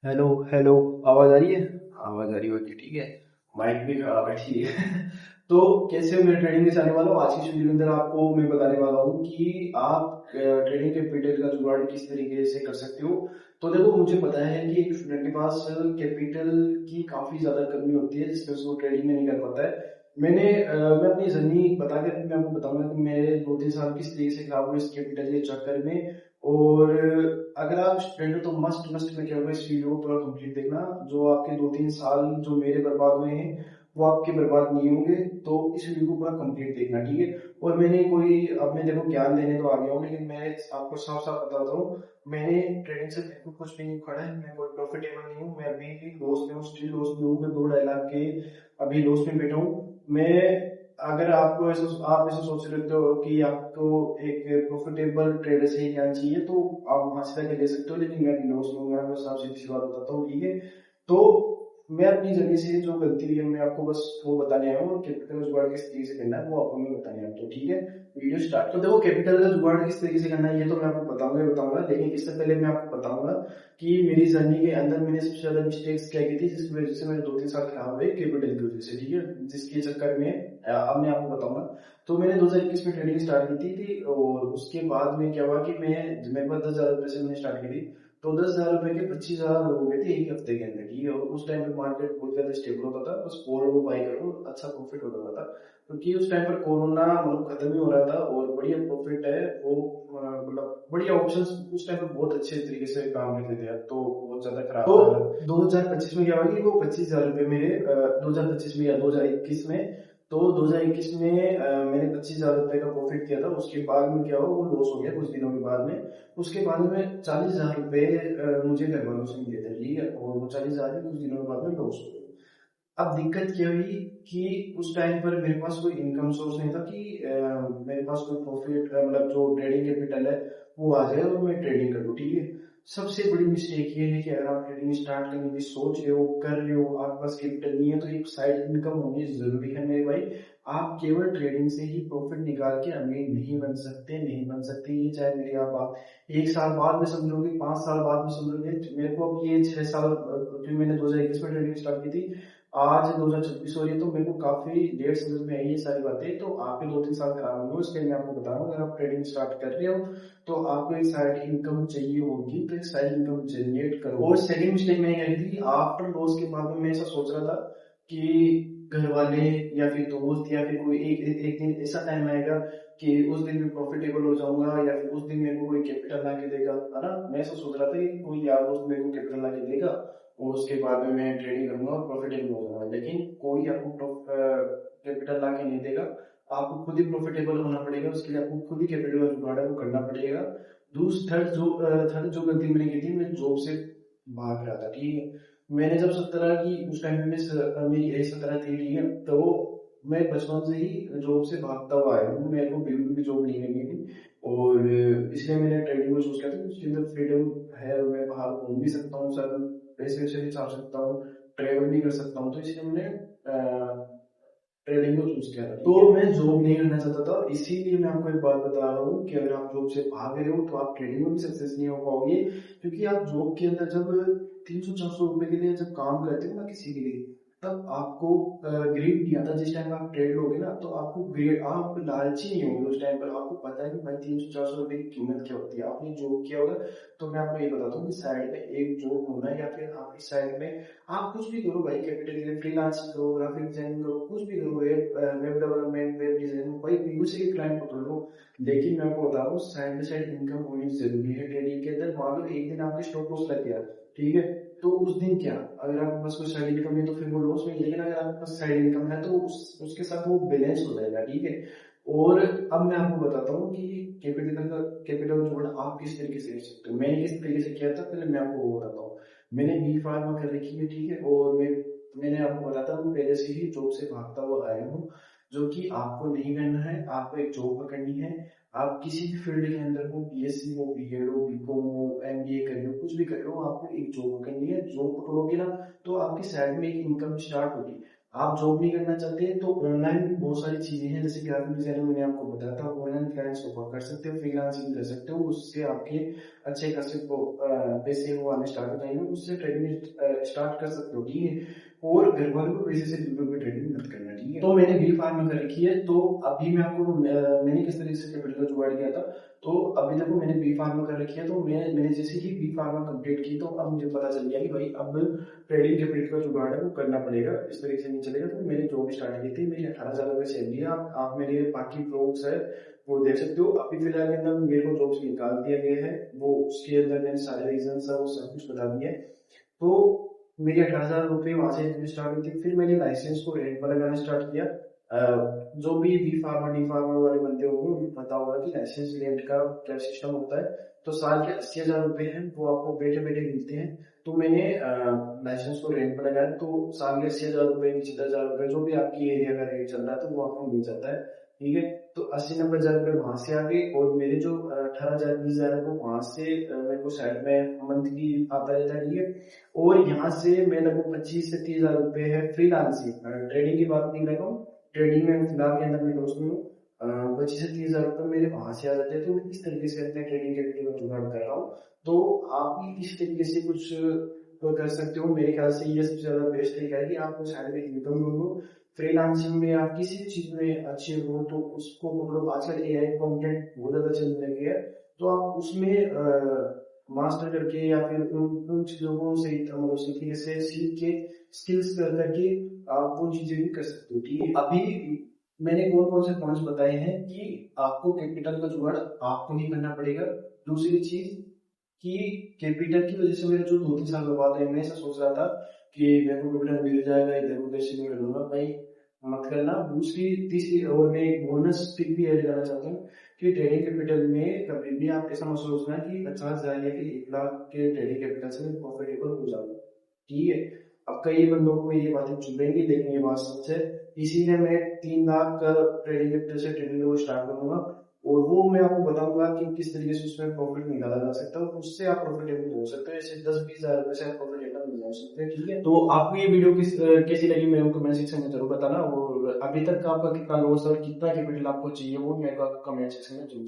Hello hello. आवाज आ रही है? आवाज आ रही होगी, ठीक है। माइक भी खराब है, ठीक है। तो कैसे हो? मैं ट्रेडिंग में जाने वाला हूँ। आज की वीडियो के अंदर आपको मैं बताने वाला हूँ कि आप ट्रेडिंग कैपिटल का जुगाड़ किस तरीके से कर सकते हो। तो देखो, मुझे पता है कि एक स्टूडेंट के पास कैपिटल की काफी ज्यादा कमी होती है, जिसमें उसको ट्रेडिंग में नहीं कर पाता है। मैं अपनी जर्नी बता के मैं आपको बताऊंगा कि मेरे 2-3 साल किस तरीके से खराब हुए इस कैपिटल के चक्कर में। और अगर आप स्टूडेंट हो तो मस्ट मस्ट मैं कहूँगा इस वीडियो को पूरा कंप्लीट देखना। जो आपके 2-3 साल जो मेरे बर्बाद हुए हैं वो आपके बर्बाद नहीं होंगे। तो इस वीडियो को पूरा कंप्लीट देखना, ठीक है। और मैंने कोई अब मैं देखो ज्ञान देने तो आ गया हूँ, लेकिन मैं आपको साफ साफ बताता हूँ, मैंने ट्रेडिंग से बिल्कुल कुछ भी नहीं खड़ा है। मैं कोई प्रॉफिटेबल नहीं हूँ, मैं अभी भी लॉस में हूँ, स्टिल लॉस में हूँ। मैं 2-2.5 लाख के अभी लॉस में बैठा हूँ मैं। अगर आपको ऐसा आप ऐसा सोच रहे हो कि आपको एक प्रॉफिटेबल ट्रेडर से ही ज्ञान चाहिए, तो आप वहां से जाके ले सकते हो, लेकिन मैं लॉस लूंगा। मैं साफ सीधी सी बात बताता हूँ, ठीक है। तो मैं अपनी जगह से जो गलती हुई है मैं आपको बस वो बताने आया हूँ, और कैपिटल जुगाड़ किस तरीके से करना है वो आपको मैं बताने आया हूँ, तो ठीक है। Video start. तो देखो, कैपिटल का जुगाड़ किस तरीके से करना है ये तो मैं आपको बताऊंगा ही बताऊंगा, लेकिन इससे पहले मैं आपको बताऊंगा कि मेरी जर्नी के अंदर मैंने सबसे ज्यादा मिस्टेक्स क्या की थी, जिसकी वजह से मेरे 2-3 साल खराब हुए कैपिटल की वजह से, ठीक है। जिसके चक्कर में अब मैं आपको बताऊंगा। तो मैंने 2021 में ट्रेडिंग स्टार्ट की थी, और उसके बाद में क्या हुआ कि मैं मेरे पास 10,000 रुपए से मैंने स्टार्ट की थी। तो 10,000 रुपए के 25,000 हो गए थे एक हफ्ते के अंदर, ठीक है। और उस टाइम पे मार्केट बहुत ज्यादा स्टेबल होता था, बस कॉल को बाई करो, अच्छा प्रॉफिट हो जाता था। क्योंकि उस टाइम पर कोरोना मतलब खत्म ही हो रहा था, और बढ़िया प्रॉफिट है वो, मतलब बढ़िया ऑप्शंस उस टाइम पर बहुत अच्छे तरीके से काम करते थे। तो बहुत ज्यादा खराब तो था। 2025 में क्या हुआ कि वो 25,000 रुपए मेरे 2025 में या 2021 में, तो 2021 में मैंने 25,000 रुपए का प्रॉफिट किया था। उसके बाद में क्या हुआ, वो लॉस हो गया कुछ दिनों के बाद में। उसके बाद में 40,000 रुपए मुझे घर वालों से मिले थे, ठीक है। और वो 40,000 भी कुछ दिनों के बाद में लॉस हो गए। अब दिक्कत क्या हुई कि उस टाइम पर मेरे पास कोई इनकम सोर्स नहीं था कि मेरे पास कोई प्रॉफिट मतलब जो ट्रेडिंग कैपिटल है वो आ जाए और मैं ट्रेडिंग करूँ, ठीक है। सबसे बड़ी मिस्टेक ये है कि अगर आप ट्रेडिंग स्टार्ट करने की सोच रहे हो, कर रहे हो, आपके पास कैपिटल नहीं है, तो एक साइड इनकम होनी जरूरी है मेरे भाई। आप केवल ट्रेडिंग से ही प्रॉफिट निकाल के अमीर नहीं बन सकते, नहीं बन सकते। ये चाहे मेरी आप 1 साल बाद में समझोगे, 5 साल बाद में समझोगे। मेरे को अब ये 6 साल, क्योंकि मैंने 2021 में ट्रेडिंग स्टार्ट की थी, आज 2026 हो रही है, तो मेरे को काफी लेट समझ में आई ये सारी बातें। तो आपके 2-3 साल खराब होंगे, उसके लिए मैं आपको बता रहा हूँ। अगर आप ट्रेडिंग स्टार्ट कर रहे हो तो आपको एक साइड इनकम चाहिए होगी, तो एक साइड इनकम जनरेट करो। और सेकंड मिस्टेक मैंने करी थी आफ्टर लॉस के बाद में, मैं ऐसा सोच रहा था कि घर वाले या फिर दोस्त या फिर कोई एक दिन ऐसा टाइम आएगा कि उस दिन मैं प्रॉफिटेबल हो जाऊंगा, या फिर उस दिन मेरे को कोई कैपिटल ला के देगा, है ना। मैं ऐसा सोच रहा था कि कोई यार दोस्त मेरे को कैपिटल ला के देगा, और उसके बाद में मैं ट्रेडिंग करूंगा और प्रॉफिटेबल हो जाऊंगा। लेकिन कोई आपको कैपिटल ला के नहीं देगा। आपको खुद ही प्रॉफिटेबल होना पड़ेगा, उसके लिए आपको खुद ही कैपिटल जुगाड़ है वो करना पड़ेगा। दूसरा थर्ड जो गलती मैंने की थी, मैं जॉब से भाग रहा था, ठीक है। मैंने जब 17 की उस टाइम में मेरी एज 17 थी, ठीक है। तो मैं बचपन से ही जॉब से भागता हुआ आया हूँ, मेरे को बिल्कुल भी जॉब नहीं करनी थी। और इसलिए मैंने ट्रेडिंग को चूज किया था, उसके अंदर फ्रीडम है, मैं बाहर घूम भी सकता हूँ सर, पैसे वैसे भी छाप सकता हूँ, ट्रेवल भी कर सकता हूँ। तो इसलिए मैंने ट्रेडिंग को चूज किया था। तो मैं जॉब नहीं करना चाहता था, इसीलिए मैं आपको एक बात बता रहा हूँ कि अगर आप जॉब से भाग रहे हो तो आप ट्रेडिंग में भी सक्सेस नहीं हो पाओगे। क्योंकि आप जॉब के अंदर जब 300-400 रुपए के लिए जब काम करते हो ना किसी के लिए, तब आपको ग्रेड नहीं आता। जिस टाइम आप ट्रेड लोगे ना, तो आपको ग्रेड, आप लालची नहीं होंगे उस टाइम पर। आपको पता है कि भाई 300-400 रुपए की कीमत क्या होती है। आपने जॉब किया होगा, तो मैं आपको ये बताता हूँ कि साइड में एक जॉब होना, या फिर आपकी साइड में आप कुछ भी करो भाई, कैपिटल के लिए फ्रीलांसिंग करो, ग्राफिक डिजाइनिंग करो, कुछ भी करो, वेब डेवलपमेंट, वेब डिजाइनिंग, कोई भी उसी के क्लाइंट पकड़ लो। लेकिन मैं आपको बता रहा हूँ, साइड बाई साइड इनकम होनी जरूरी है ट्रेडिंग के अंदर। मान लो एक दिन आपके स्टॉप लॉस लग गया, ठीक है। तो उस दिन क्या, अगर आपके पास कोई साइड इनकम है तो फिर वो लॉस में, लेकिन अगर आपके पास साइड इनकम है तो उसके साथ वो बैलेंस हो जाएगा, ठीक है। और अब मैं आपको बताता हूँ कि कैपिटल जोड़ आप किस तरीके से कर सकते हो। मैंने किस तरीके से किया था, पहले मैं आपको वो बताता हूँ। मैंने बी फार्मा कर रखी है, ठीक है। और मैंने आपको बताता हूँ, पहले से ही जॉब से भागता हुआ आया हूँ। जो कि आपको नहीं करना है, आपको एक जॉब पकड़नी है। आप किसी भी फील्ड के अंदर हो, बीएससी हो, बीएड हो, बीकॉम हो, एमबीए कर रहे हो, कुछ भी कर रहे हो, आपको एक जॉब पकड़नी है। जॉब पकड़ोगे ना, तो आपकी साइड में एक इनकम स्टार्ट होगी। आप जॉब नहीं करना चाहते तो ऑनलाइन बहुत सारी चीजें हैं, जैसे ग्राफिक डिजाइनिंग मैंने आपको बताया था, ऑनलाइन क्लाइंट्स को कर सकते हो, फ्रीलांसिंग कर सकते हो, उससे आपके अच्छे खासे वो पैसे वो आने स्टार्ट हो जाएंगे, उससे ट्रेडिंग स्टार्ट कर सकते हो, ठीक है। और घर वालों को पैसे से वीडियो पे ट्रेडिंग मत करना, ठीक है। तो मैंने बी फार्मा कर रखी है, तो अभी मैं आपको मैंने किस तरीके से कैपिटल का जुगाड़ किया था, तो अभी देखो मैंने बी फार्मा कर रखी है, तो मैंने जैसे ही बी फार्मा कंप्लीट की, तो अब मुझे पता चल गया कि भाई अब ट्रेडिंग कैपिटल का जुगाड़ है वो करना पड़ेगा, इस तरीके से नहीं चलेगा। तो मैंने जॉब स्टार्ट की थी, मेरी 18,000 रुपये सैलरी है। आप मेरे बाकी ब्लॉग्स है वो देख सकते हो। अभी फिलहाल के अंदर मेरे को जॉब से निकाल दिया गया है, वो उसके अंदर मैंने सारे रीजन है वो सब कुछ बता दिया है। तो मेरी 18,000 रुपये वहां से स्टार्ट हुई थी। फिर मैंने लाइसेंस को रेंट पर लगाना स्टार्ट किया। जो भी बी फार्मा डी फार्मा वाले बंदे होंगे उनको पता होगा कि लाइसेंस रेंट का क्या सिस्टम होता है। तो साल के 80,000 रुपये हैं वो आपको बैठे बैठे मिलते हैं। तो मैंने लाइसेंस को रेंट पर लगाया, तो साल के 80,000 रुपये 70,000 रुपये जो भी आपकी एरिया का रेट चल रहा है तो वो आपको मिल जाता है, ठीक है। तो 80-90,000 रुपये वहां से आ गए, और मेरे जो 18,000 20,000 है वो वहां से मेरे को साइड में मंथली आता रहता है, ठीक है। और यहाँ से मैं लगभग 25 से 30,000 रुपये है फ्रीलांसिंग, ट्रेडिंग की बात नहीं कर रहा हूँ, ट्रेडिंग में फिलहाल के अंदर मैं लॉस में हूँ। 25 से 30,000 रुपये मेरे वहां से आ जाते हैं। तो मैं इस तरीके से अपने ट्रेडिंग कैपिटल का जुगाड़ कर रहा हूँ। तो आप भी इस तरीके से कुछ तो कर सकते हो। मेरे ख्याल से ये सबसे ज्यादा बेस्ट तरीका है कि आप साइड में इनकम ढूंढो। फ्रीलांसिंग में आप किसी भी चीज में अच्छे हो तो उसको मतलब आजकल एआई कंटेंट बहुत ज्यादा चलने लगे है, तो आप उसमें मास्टर करके या फिर उन चीजों को सही मतलब सीखने से सीख के स्किल्स करके आप वो चीजें भी कर सकते हो, ठीक है। अभी मैंने कौन कौन से पॉइंट्स बताए हैं कि आपको कैपिटल का जुगाड़ आपको ही करना पड़ेगा। दूसरी चीज कि कैपिटल की वजह से मेरे जो 2-3 साल बर्बाद है, मैं ऐसा सोच रहा था कि मेरे को कैपिटल मिल जाएगा इधर उधर से मैं लूंगा, भाई मत करना। दूसरी तीसरी और मैं एक बोनस टिप भी ऐड करना चाहता हूँ कि ट्रेडिंग कैपिटल में कभी भी आप ऐसा मत सोचना कि 50,000 या फिर 1 लाख के ट्रेडिंग कैपिटल से मैं प्रॉफिटेबल हो जाऊंगा, ठीक है। अब कई बंदों को ये बातें चुभेंगी, लेकिन ये बात सच है। इसीलिए मैं 3 लाख का ट्रेडिंग कैपिटल से ट्रेडिंग को स्टार्ट करूंगा, और वो मैं आपको बताऊंगा कि किस तरीके से उसमें प्रॉफिट निकाला जा सकता है, और उससे आप प्रॉफिटेबल हो सकते हो। ऐसे 10-20,000 रुपए से आप प्रॉफिटेबल हो सकते हैं, ठीक है। तो आपको ये वीडियो कैसी लगी मेरे को कमेंट सेक्शन में जरूर बताना, और अभी तक आपका कितना लॉस और कितना कैपिटल आपको चाहिए वो मेरे को कमेंट सेक्शन में जरूर